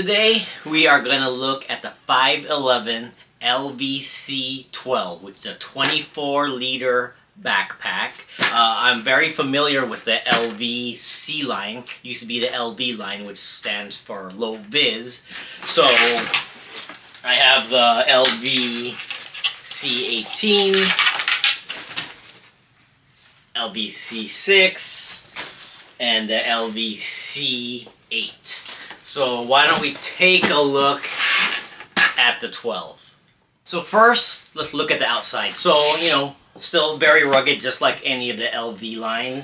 Today we are going to look at the 5.11 LVC 12, which is a 24-liter backpack. I'm very familiar with the LVC line. It used to be the LV line, which stands for low vis. So I have the LVC 18, LVC 6, and the LVC 8. So why don't we take a look at the 12. So first, let's look at the outside. So, still very rugged, just like any of the LV line.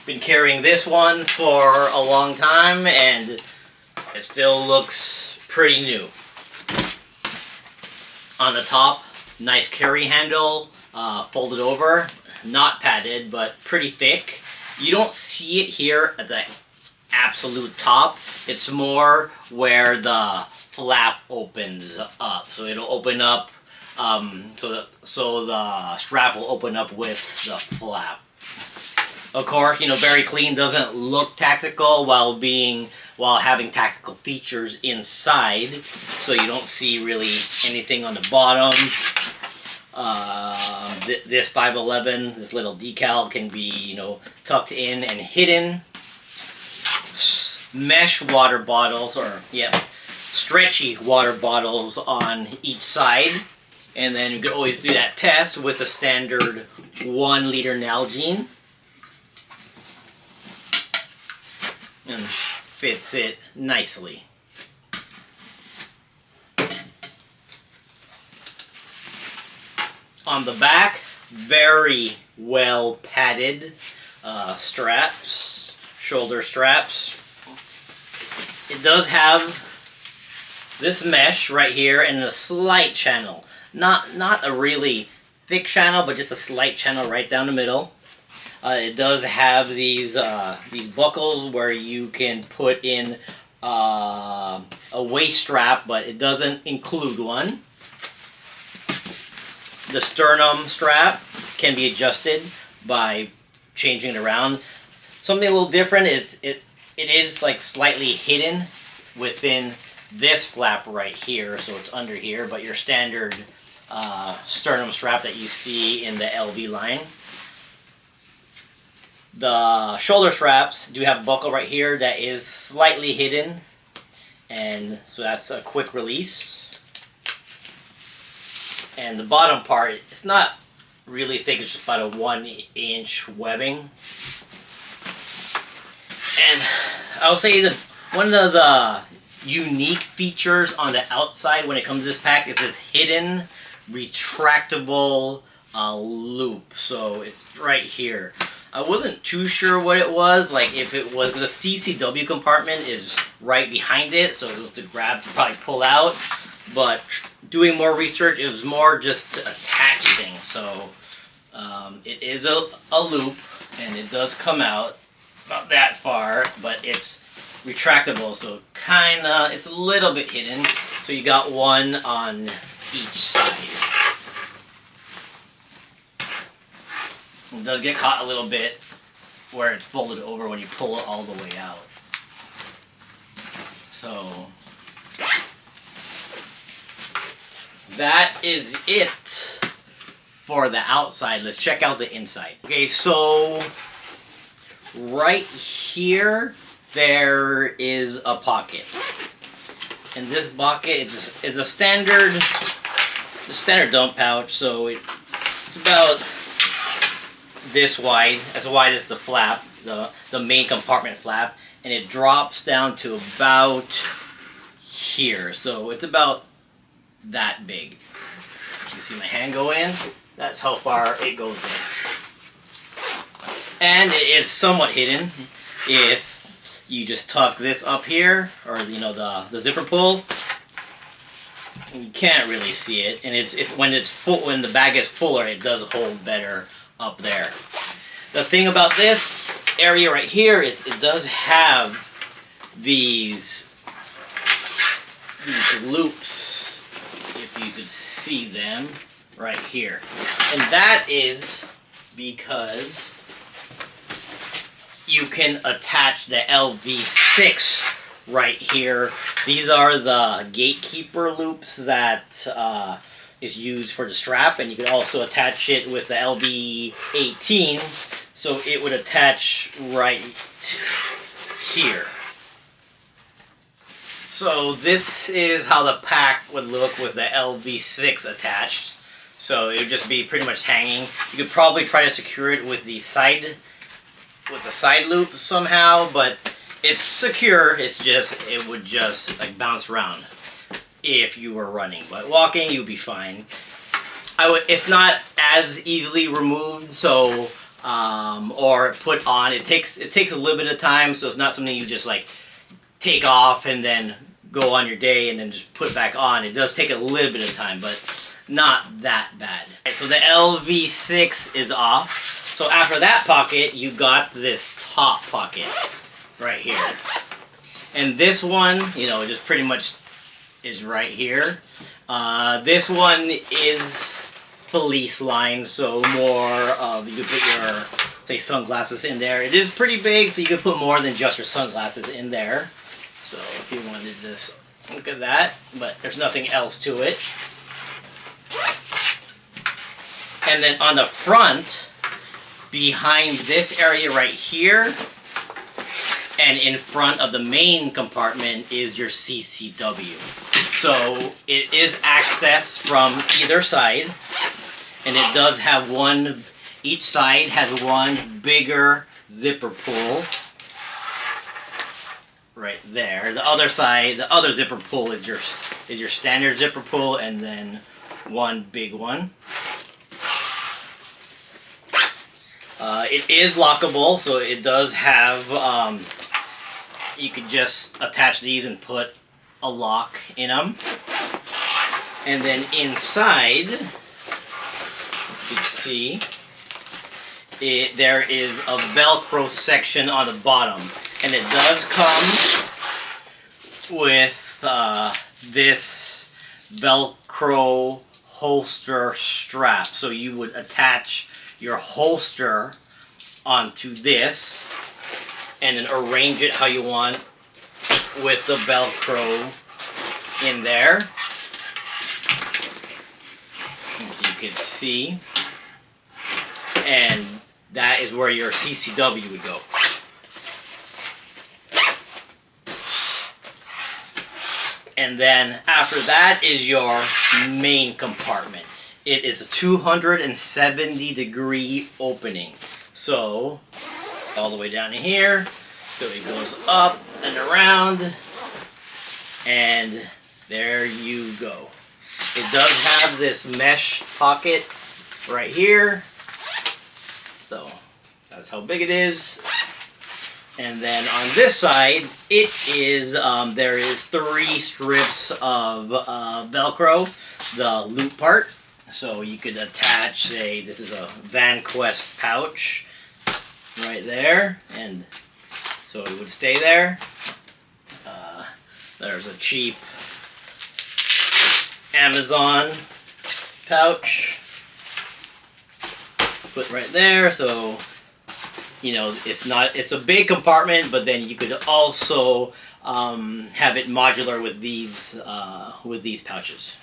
Been carrying this one for a long time, and it still looks pretty new. On the top, nice carry handle, folded over, not padded, but pretty thick. You don't see it here at the absolute top. It's more where the flap opens up. So it'll open up, so the strap will open up with the flap. Of course, very clean, doesn't look tactical while having tactical features inside. So you don't see really anything on the bottom. This 5.11, this little decal can be, tucked in and hidden. Mesh water bottles, stretchy water bottles on each side. And then you can always do that test with a standard 1 liter Nalgene. And fits it nicely. On the back, very well padded straps, shoulder straps. It does have this mesh right here and a slight channel. Not a really thick channel, but just a slight channel right down the middle. It does have these buckles where you can put in a waist strap, but it doesn't include one. The sternum strap can be adjusted by changing it around. Something a little different, it is like slightly hidden within this flap right here, so it's under here, but your standard sternum strap that you see in the LV line. The shoulder straps do have a buckle right here that is slightly hidden, and so that's a quick release. And the bottom part, it's not really thick, it's just about a 1-inch webbing. And I'll say that one of the unique features on the outside when it comes to this pack is this hidden retractable loop. So it's right here. I wasn't too sure what it was, like if it was, the CCW compartment is right behind it, so it was to grab to probably pull out. But doing more research, it was more just to attach things. So it is a loop, and it does come out about that far, but it's retractable, so it's a little bit hidden. So you got one on each side. It does get caught a little bit where it's folded over when you pull it all the way out. So that is it for the outside. Let's check out the inside. Okay, so right here there is a pocket, and this pocket is a standard dump pouch. So it's about this wide, as wide as the flap, the main compartment flap, and it drops down to about here. So it's about that big. You can see my hand go in. That's how far it goes in. And it's somewhat hidden. If you just tuck this up here, or the zipper pull, you can't really see it. And when the bag is fuller, it does hold better up there. The thing about this area right here is it does have these loops, if you could see them right here. And that is because you can attach the LV6 right here. These are the gatekeeper loops that is used for the strap, and you can also attach it with the LB18, so it would attach right here. So this is how the pack would look with the LV6 attached. So it would just be pretty much hanging. You could probably try to secure it with the side loop somehow, but it's secure. It's just, it would just like bounce around if you were running. But walking, you'd be fine. It's not as easily removed, so or put on. It takes a little bit of time, so it's not something you just like take off and then go on your day and then just put it back on. It does take a little bit of time, but not that bad. Okay, so the LV6 is off. So after that pocket, you got this top pocket right here. And this one, you know, just pretty much is right here. This one is fleece lined, so more of, you could put your, say, sunglasses in there. It is pretty big, so you could put more than just your sunglasses in there. So if you wanted to just look at that, but there's nothing else to it. And then on the front, behind this area right here, and in front of the main compartment is your CCW. So it is accessed from either side, and it does have one, each side has one bigger zipper pull right there. The other side, the other zipper pull is your standard zipper pull, and then one big one. It is lockable, so it does have, you could just attach these and put a lock in them. And then inside, you can see, there is a Velcro section on the bottom. And it does come with this Velcro holster strap. So you would attach your holster onto this and then arrange it how you want with the Velcro in there. As you can see. And that is where your CCW would go. And then after that is your main compartment. It is a 270-degree opening. So, all the way down in here. So it goes up and around. And there you go. It does have this mesh pocket right here. So, that's how big it is. And then on this side, it is, there is 3 strips of Velcro, the loop part. So you could attach, say, this is a Van Quest pouch right there, and so it would stay there. There's a cheap Amazon pouch put right there, so you know it's a big compartment, but then you could also have it modular with these pouches.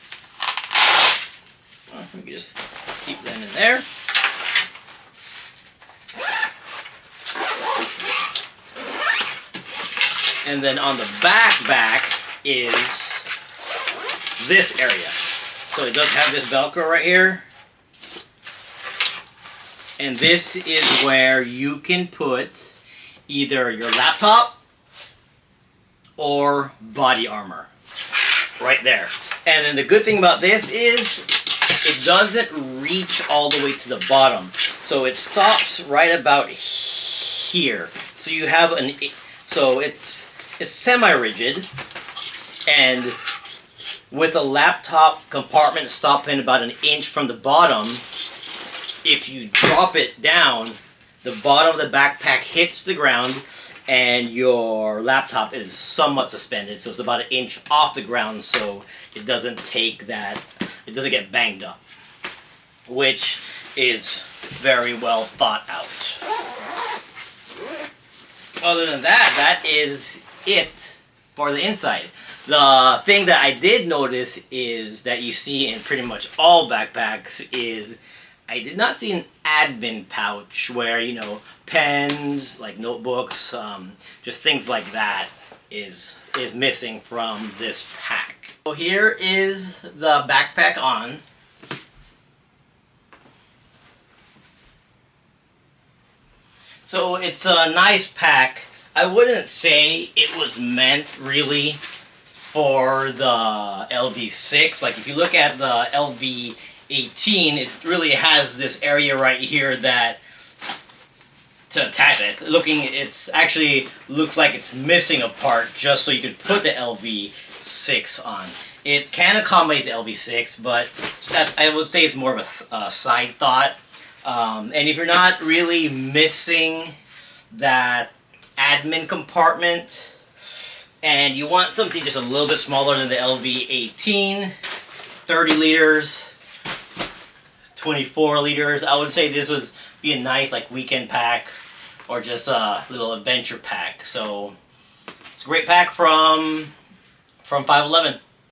We can just keep them in there. And then on the back is this area. So it does have this Velcro right here. And this is where you can put either your laptop or body armor. Right there. And then the good thing about this is it doesn't reach all the way to the bottom. So it stops right about here. So you have so it's semi-rigid, and with a laptop compartment stopping about 1 inch from the bottom, if you drop it down, the bottom of the backpack hits the ground and your laptop is somewhat suspended. So it's about 1 inch off the ground, so it doesn't take that, it doesn't get banged up, which is very well thought out. Other than that, that is it for the inside. The thing that I did notice is that you see in pretty much all backpacks is I did not see an admin pouch where, you know, pens, like notebooks, just things like that is missing from this pack. So here is the backpack on. So it's a nice pack. I wouldn't say it was meant really for the LV6. Like if you look at the LV18, it really has this area right here that to attach it. It's actually looks like it's missing a part just so you could put the LV6 on. It can accommodate the LV6, but I would say it's more of a side thought. And if you're not really missing that admin compartment and you want something just a little bit smaller than the LV18, 30 liters, 24 liters, I would say this would be a nice like weekend pack or just a little adventure pack. So it's a great pack from 5.11.